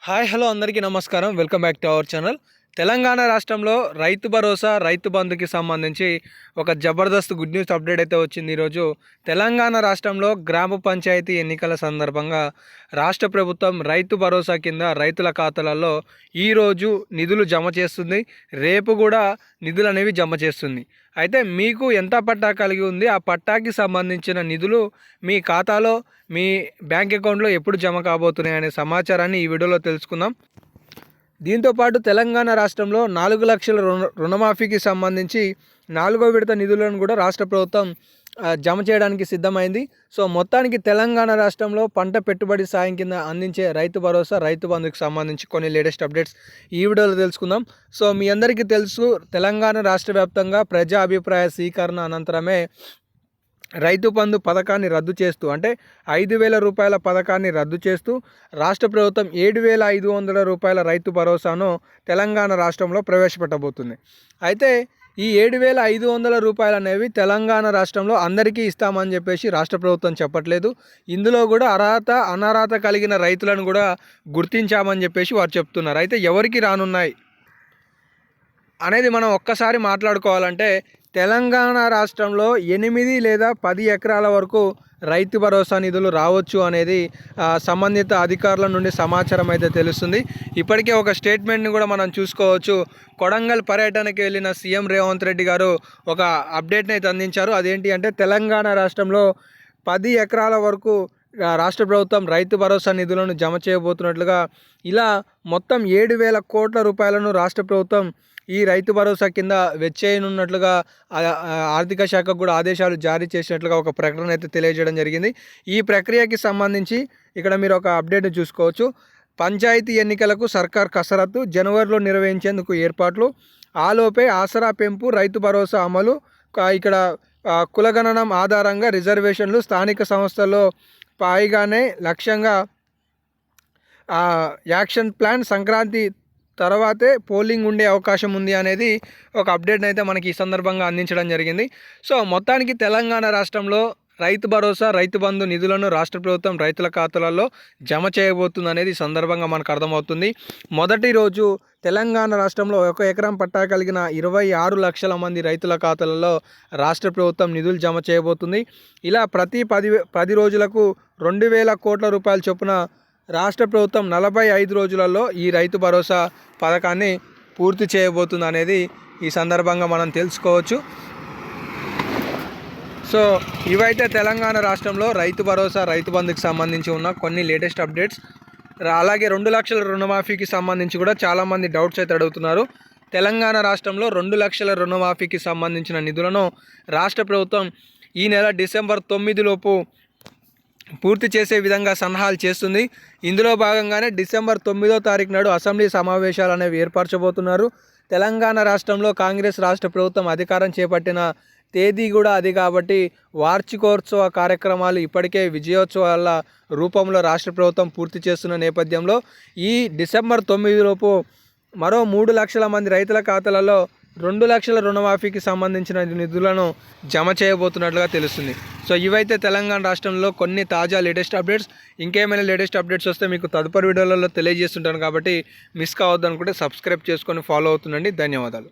Hi hello అందరికీ నమస్కారం. Welcome back to our channel. Telangana రాష్ట్రంలో రైతు భరోసా, రైతు బంధుకి సంబంధించి ఒక జబర్దస్త్ గుడ్ న్యూస్ అప్డేట్ అయితే వచ్చింది. ఈరోజు తెలంగాణ రాష్ట్రంలో గ్రామ పంచాయతీ ఎన్నికల సందర్భంగా రాష్ట్ర ప్రభుత్వం రైతు భరోసా కింద రైతుల ఖాతాలలో ఈరోజు నిధులు జమ చేస్తుంది. రేపు కూడా నిధులు అనేవి జమ చేస్తుంది. అయితే మీకు ఎంత పట్టా కలిగి ఉంది, ఆ పట్టాకి సంబంధించిన నిధులు మీ ఖాతాలో, మీ బ్యాంక్ అకౌంట్లో ఎప్పుడు జమ కాబోతున్నాయి అనే సమాచారాన్ని ఈ వీడియోలో తెలుసుకుందాం. దీంతోపాటు తెలంగాణ రాష్ట్రంలో 4 లక్షల రుణమాఫీకి సంబంధించి 4వ విడత నిధులను కూడా రాష్ట్ర ప్రభుత్వం జమ చేయడానికి సిద్ధమైంది. సో మొత్తానికి తెలంగాణ రాష్ట్రంలో పంట పెట్టుబడి సాయం కింద అందించే రైతు భరోసా, రైతు బంధుకు సంబంధించి కొన్ని లేటెస్ట్ అప్డేట్స్ ఈ వీడియోలో తెలుసుకుందాం. సో మీ అందరికీ తెలుసు, తెలంగాణ రాష్ట్ర వ్యాప్తంగా ప్రజా అభిప్రాయ స్వీకరణ అనంతరమే రైతు బంధు పథకాన్ని రద్దు చేస్తూ, అంటే 5,000 రూపాయల పథకాన్ని రద్దు చేస్తూ రాష్ట్ర ప్రభుత్వం 7,500 రూపాయల రైతు భరోసాను తెలంగాణ రాష్ట్రంలో ప్రవేశపెట్టబోతుంది. అయితే ఈ 7,500 రూపాయలు అనేవి తెలంగాణ రాష్ట్రంలో అందరికీ ఇస్తామని చెప్పేసి రాష్ట్ర ప్రభుత్వం చెప్పట్లేదు. ఇందులో కూడా అర్హత అనర్హత కలిగిన రైతులను కూడా గుర్తించామని చెప్పేసి వారు చెప్తున్నారు. అయితే ఎవరికి రానున్నాయి అనేది మనం ఒక్కసారి మాట్లాడుకోవాలంటే, తెలంగాణ రాష్ట్రంలో 8 లేదా 10 ఎకరాల వరకు రైతు భరోసా నిధులు రావచ్చు అనేది సంబంధిత అధికారుల నుండి సమాచారం అయితే తెలుస్తుంది. ఇప్పటికే ఒక స్టేట్మెంట్ని కూడా మనం చూసుకోవచ్చు. కొడంగల్ పర్యటనకి వెళ్ళిన సీఎం రేవంత్ రెడ్డి గారు ఒక అప్డేట్ని అయితే అందించారు. అదేంటి అంటే, తెలంగాణ రాష్ట్రంలో 10 ఎకరాల వరకు రాష్ట్ర ప్రభుత్వం రైతు భరోసా నిధులను జమ చేయబోతున్నట్లుగా, ఇలా మొత్తం 7,000 కోట్ల రూపాయలను రాష్ట్ర ప్రభుత్వం ఈ రైతు భరోసా కింద వెచ్చేయనున్నట్లుగా ఆర్థిక శాఖకు కూడా ఆదేశాలు జారీ చేసినట్లుగా ఒక ప్రకటన అయితే తెలియజేయడం జరిగింది. ఈ ప్రక్రియకి సంబంధించి ఇక్కడ మీరు ఒక అప్డేట్ చూసుకోవచ్చు. పంచాయతీ ఎన్నికలకు సర్కార్ కసరత్తు, జనవరిలో నిర్వహించేందుకు ఏర్పాట్లు, ఆలోపే ఆసరా పెంపు, రైతు భరోసా అమలు, ఇక్కడ కులగణనం ఆధారంగా రిజర్వేషన్లు, స్థానిక సంస్థల్లో పైగానే లక్ష్యంగా యాక్షన్ ప్లాన్, సంక్రాంతి తర్వాతే పోలింగ్ ఉండే అవకాశం ఉంది అనేది ఒక అప్డేట్ అయితే మనకి ఈ సందర్భంగా అందించడం జరిగింది. సో మొత్తానికి తెలంగాణ రాష్ట్రంలో రైతు భరోసా, రైతు బంధు నిధులను రాష్ట్ర ప్రభుత్వం రైతుల ఖాతాలలో జమ చేయబోతుంది అనేది ఈ సందర్భంగా మనకు అర్థమవుతుంది. మొదటి రోజు తెలంగాణ రాష్ట్రంలో 1 ఎకరం పట్టా కలిగిన 26 లక్షల మంది రైతుల ఖాతాలలో రాష్ట్ర ప్రభుత్వం నిధులు జమ చేయబోతుంది. ఇలా ప్రతి 10 రోజులకు 2,000 కోట్ల రూపాయల చొప్పున రాష్ట్ర ప్రభుత్వం 45 రోజులలో ఈ రైతు భరోసా పథకాన్ని పూర్తి చేయబోతుంది అనేది ఈ సందర్భంగా మనం తెలుసుకోవచ్చు. సో ఇవైతే తెలంగాణ రాష్ట్రంలో రైతు భరోసా, రైతు బంధుకి సంబంధించి ఉన్న కొన్ని లేటెస్ట్ అప్డేట్స్. అలాగే 2 లక్షల రుణమాఫీకి సంబంధించి కూడా చాలామంది డౌట్స్ అయితే అడుగుతున్నారు. తెలంగాణ రాష్ట్రంలో 2 లక్షల రుణమాఫీకి సంబంధించిన నిధులను రాష్ట్ర ప్రభుత్వం ఈ నెల డిసెంబర్ 9 లోపు పూర్తి చేసే విధంగా సన్నాహాలు చేస్తుంది. ఇందులో భాగంగానే డిసెంబర్ 9వ తారీఖు నాడు అసెంబ్లీ సమావేశాలు అనేవి ఏర్పరచబోతున్నారు. తెలంగాణ రాష్ట్రంలో కాంగ్రెస్ రాష్ట్ర ప్రభుత్వం అధికారం చేపట్టిన తేదీ కూడా అది కాబట్టి వార్షికోత్సవ కార్యక్రమాలు ఇప్పటికే విజయోత్సవాల రూపంలో రాష్ట్ర ప్రభుత్వం పూర్తి చేస్తున్న నేపథ్యంలో ఈ డిసెంబర్ 9 లోపు మరో 3 లక్షల మంది రైతుల ఖాతాలలో 2 లక్షల రుణమాఫీకి సంబంధించిన నిధులను జమ చేయబోతున్నట్లుగా తెలుస్తుంది. సో ఇవైతే తెలంగాణ రాష్ట్రంలో కొన్ని తాజా లేటెస్ట్ అప్డేట్స్. ఇంకేమైనా లేటెస్ట్ అప్డేట్స్ వస్తే మీకు తదుపరి వీడియోలలో తెలియజేస్తుంటాను కాబట్టి మిస్ కావద్దు అనుకుంటే సబ్స్క్రైబ్ చేసుకొని ఫాలో అవుతుండండి. ధన్యవాదాలు.